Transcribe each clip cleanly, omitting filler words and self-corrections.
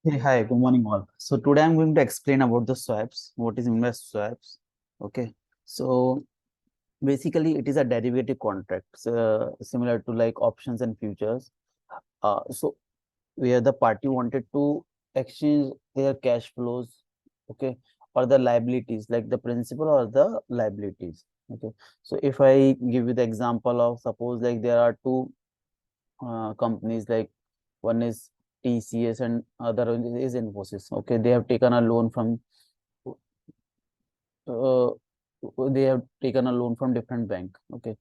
Hey, hi, good morning all. So today I'm going to explain about the swaps. What is invest swaps? Okay. So basically it is a derivative contract, similar to like options and futures. So where the party wanted to exchange their cash flows, okay, or the liabilities, like the principal or the liabilities. Okay. So if I give you the example of, suppose like there are two companies, like one is TCS and other one is Infosys. Okay, they have taken a loan from uh, different bank. Okay,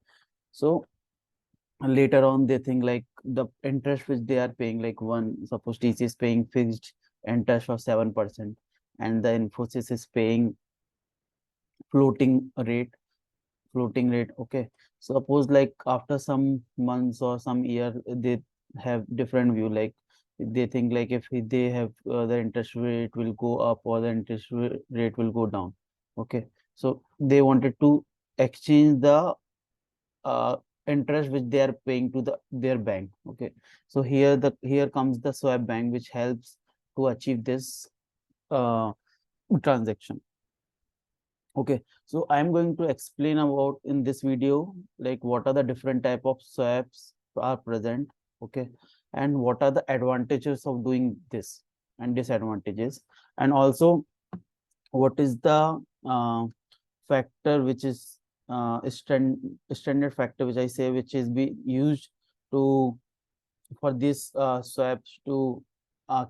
so later on they think like the interest which they are paying, like one, suppose TCS is paying fixed interest of 7%, and the Infosys is paying floating rate floating rate. Okay, suppose like after some months or some year they have different view, like they think like if they have the interest rate will go up or the rate will go down. Okay, so they wanted to exchange the uh, interest which they are paying to their bank. Okay, so here comes the swap bank, which helps to achieve this uh, transaction. Okay, so I'm going to explain about in this video, like what are the different type of swaps are present. Okay, and what are the advantages of doing this and disadvantages, and also what is the factor which is standard factor, which I say, which is be used to for this swaps to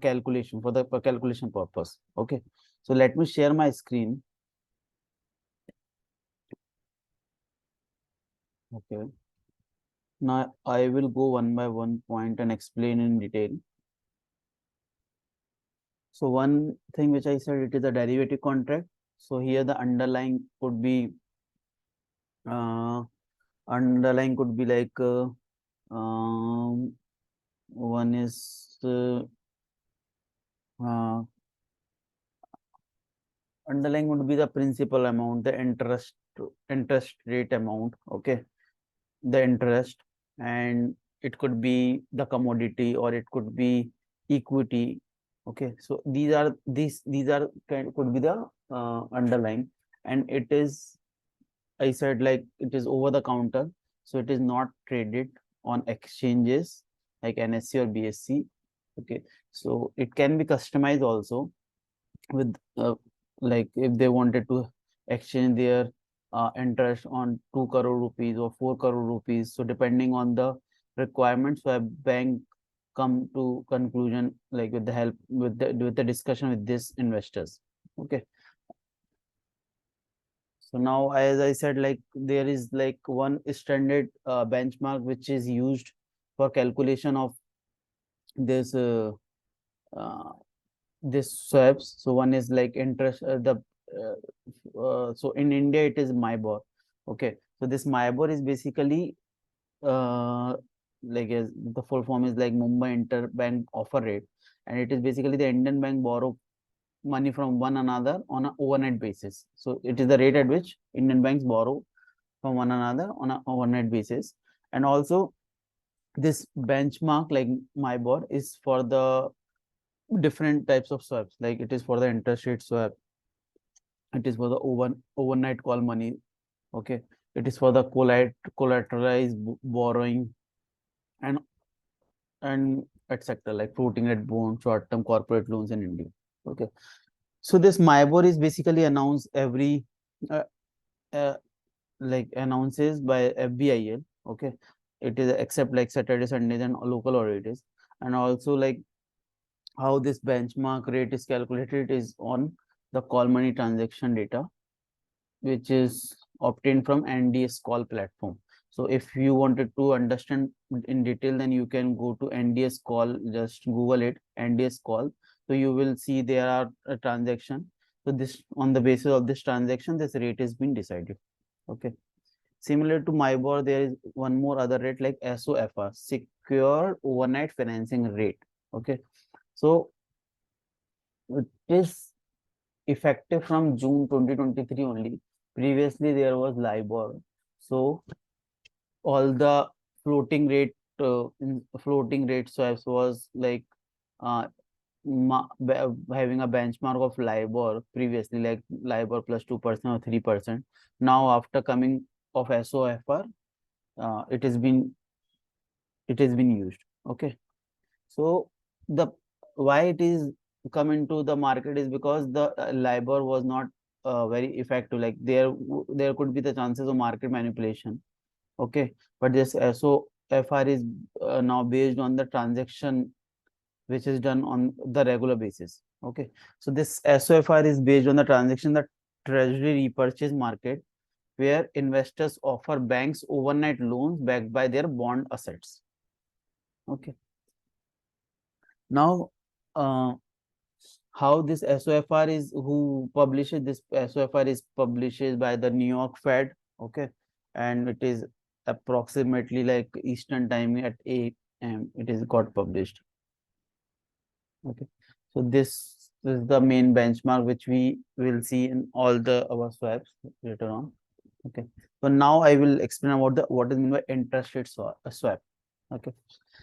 calculation, for the calculation purpose. Okay, so let me share my screen. Okay. Now I will go one by one point and explain in detail. So one thing which I said, it is a derivative contract. So here the uh, underlying could be like one is uh, underlying would be the principal amount, the interest rate amount. Okay, the interest, and it could be the commodity or it could be equity. Okay, so these are could be the underlying, and it is, I said, like it is over the counter, so it is not traded on exchanges like NSE or BSC. Okay, so it can be customized also with like if they wanted to exchange their interest on 2 crore rupees or 4 crore rupees. So depending on the requirements, so a bank come to conclusion, like with the help with the discussion with these investors. Okay, so now as I said, like there is like one standard benchmark which is used for calculation of this uh, this swaps. So one is like interest the so in India it is MIBOR. Okay, so this MIBOR is basically like as the full form is like Mumbai Interbank Offer Rate, and it is basically the Indian bank borrow money from one another on an overnight basis. So it is the rate at which Indian banks borrow from one another on an overnight basis. And also this benchmark like MIBOR is for the different types of swaps, like it is for the interest rate swap, it is for the overnight call money. Okay, it is for the collateralized borrowing, and etc., like floating rate bonds, short term corporate loans in India. Okay, so this MIBOR is basically announced every uh, uh, like announces by FBIL. Okay, it is except like Saturday, Sundays, and local holidays. And also like how this benchmark rate is calculated is on the call money transaction data, which is obtained from NDS call platform. So if you wanted to understand in detail, then you can go to NDS call, just Google it, NDS call. So you will see there are a transaction. So this, on the basis of this transaction, this rate has been decided. Okay. Similar to MIBOR, there is one more other rate like SOFR, Secured Overnight Financing Rate. Okay. So it is effective from June 2023 only. Previously, there was LIBOR. So all the floating rate floating rate swaps was like uh, having a benchmark of LIBOR previously, like LIBOR plus 2% or 3%. Now after coming of SOFR, it has been used. Okay. So the why it is come into the market is because the LIBOR was not very effective. Like there could be the chances of market manipulation. Okay, but this SOFR is now based on the transaction which is done on the regular basis. Okay, so this SOFR is based on the transaction, the treasury repurchase market, where investors offer banks overnight loans backed by their bond assets. Okay, now how this SOFR is, who publishes this SOFR is published by the New York Fed. Okay, and it is approximately like Eastern time at 8 a.m. it is got published. Okay, so this is the main benchmark which we will see in all the our swaps later on. Okay, so now I will explain about the what is meant by interest rate swap. Okay,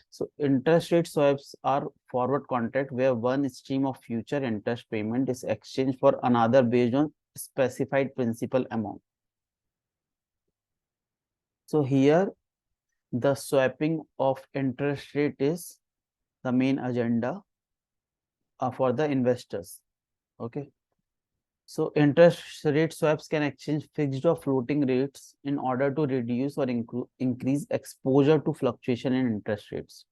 so interest rate swaps are forward contract where one stream of future interest payment is exchanged for another based on specified principal amount. So here the swapping of interest rate is the main agenda for the investors. Okay, so interest rate swaps can exchange fixed or floating rates in order to reduce or increase exposure to fluctuation in interest rates.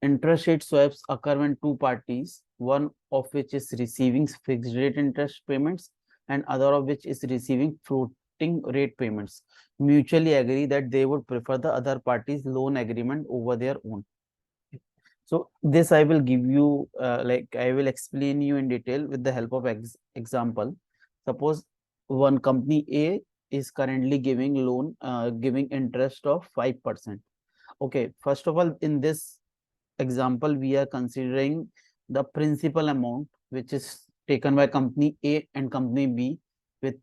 Interest rate swaps occur when two parties, one of which is receiving fixed rate interest payments and other of which is receiving floating rate payments, mutually agree that they would prefer the other party's loan agreement over their own. So this I will give you, like I will explain you in detail with the help of example. Suppose one company A is currently giving loan, giving interest of 5%. Okay, first of all, in this example, we are considering the principal amount which is taken by company A and company B with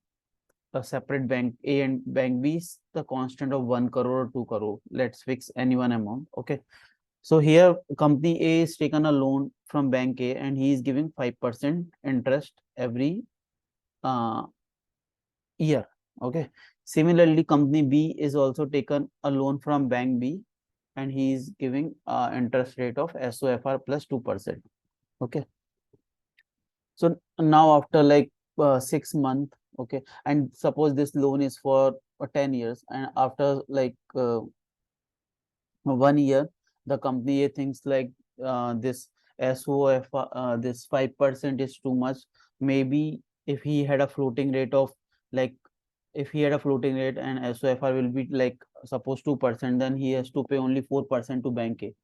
a separate bank A, and bank B is the constant of 1 crore or 2 crore. Let's fix any one amount. Okay. So here company A is taken a loan from bank A and he is giving 5% interest every uh, year. Okay. Similarly, company B is also taken a loan from bank B and he is giving interest rate of SOFR plus 2%. Okay. So now after like 6 months, okay, and suppose this loan is for 10 years, and after like 1 year, the company A thinks like this SOFR, this 5% is too much. Maybe if he had a floating rate of like, if he had a floating rate and SOFR will be like suppose 2%, then he has to pay only 4% to bank A.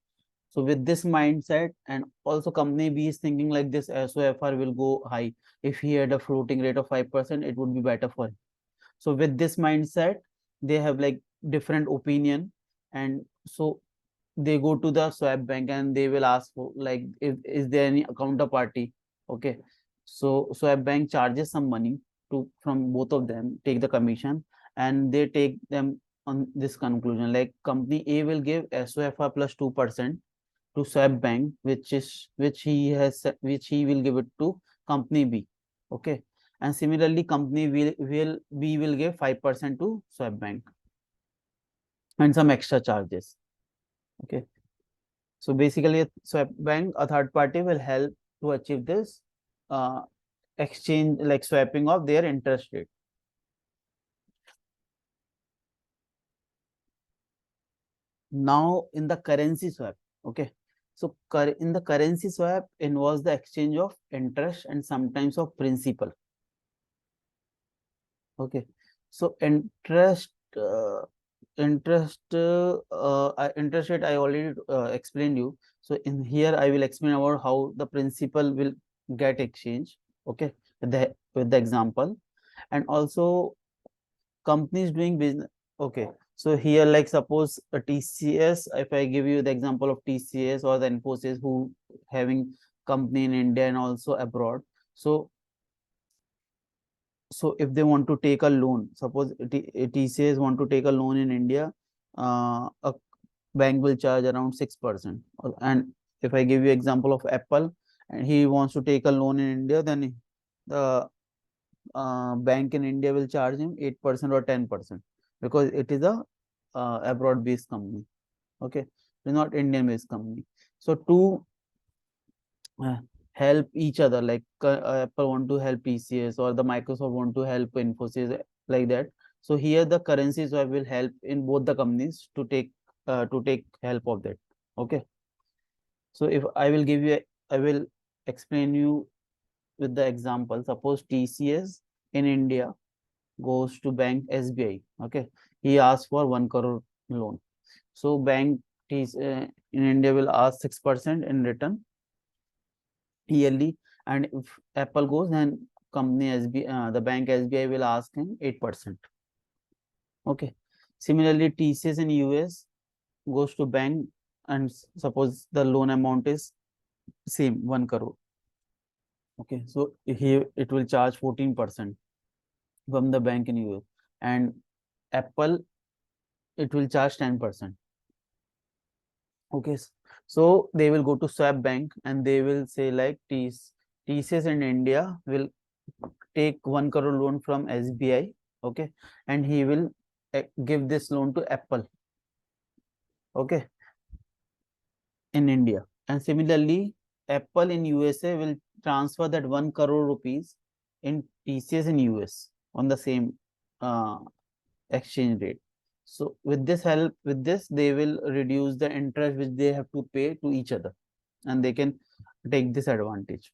So with this mindset, and also company B is thinking like this SOFR will go high. If he had a floating rate of 5%, it would be better for him. So with this mindset, they have like different opinion, and so they go to the swap bank and they will ask for like, if is there any counterparty. Okay, so swap bank charges some money to from both of them, take the commission, and they take them on this conclusion like company A will give SOFR plus 2% to swap bank, which he will give it to company B. Okay, and similarly company will B will give 5% to swap bank and some extra charges. Okay, so basically swap bank, a third party, will help to achieve this uh, exchange, like swapping of their interest rate. Now in the currency swap, okay, so in the currency swap involves the exchange of interest and sometimes of principal. Okay, so interest rate I already explained you. So in here I will explain about how the principal will get exchanged. Okay, with the example, and also companies doing business. Okay, so here like suppose a TCS, if I give you the example of TCS or the Infosys who having company in India and also abroad. So if they want to take a loan, suppose TCS want to take a loan in India, a bank will charge around 6%, and if I give you example of Apple, and he wants to take a loan in India, then the bank in India will charge him 8% or 10% because it is a abroad based company. Okay, it's not Indian based company. So to uh, help each other, like Apple want to help TCS or the Microsoft want to help Infosys, like that. So here the currency swap will help in both the companies to take help of that. Okay, so if I will give you I will explain you with the example. Suppose TCS in India goes to bank SBI. Okay, he asks for 1 crore loan. So bank in India will ask 6% in return yearly, and if Apple goes, then company SBI, the bank SBI will ask him 8%. Okay. Similarly, TCS in US goes to bank, and suppose the loan amount is same 1 crore. Okay, so here it will charge 14% from the bank in US, and Apple it will charge 10%. Okay, so they will go to swap bank and they will say like TCS in India will take 1 crore loan from SBI. Okay, and he will give this loan to Apple. Okay, in India, and similarly Apple in USA will transfer that 1 crore rupees in TCS in US on the same uh, exchange rate. So with this help, with this, they will reduce the interest which they have to pay to each other, and they can take this advantage.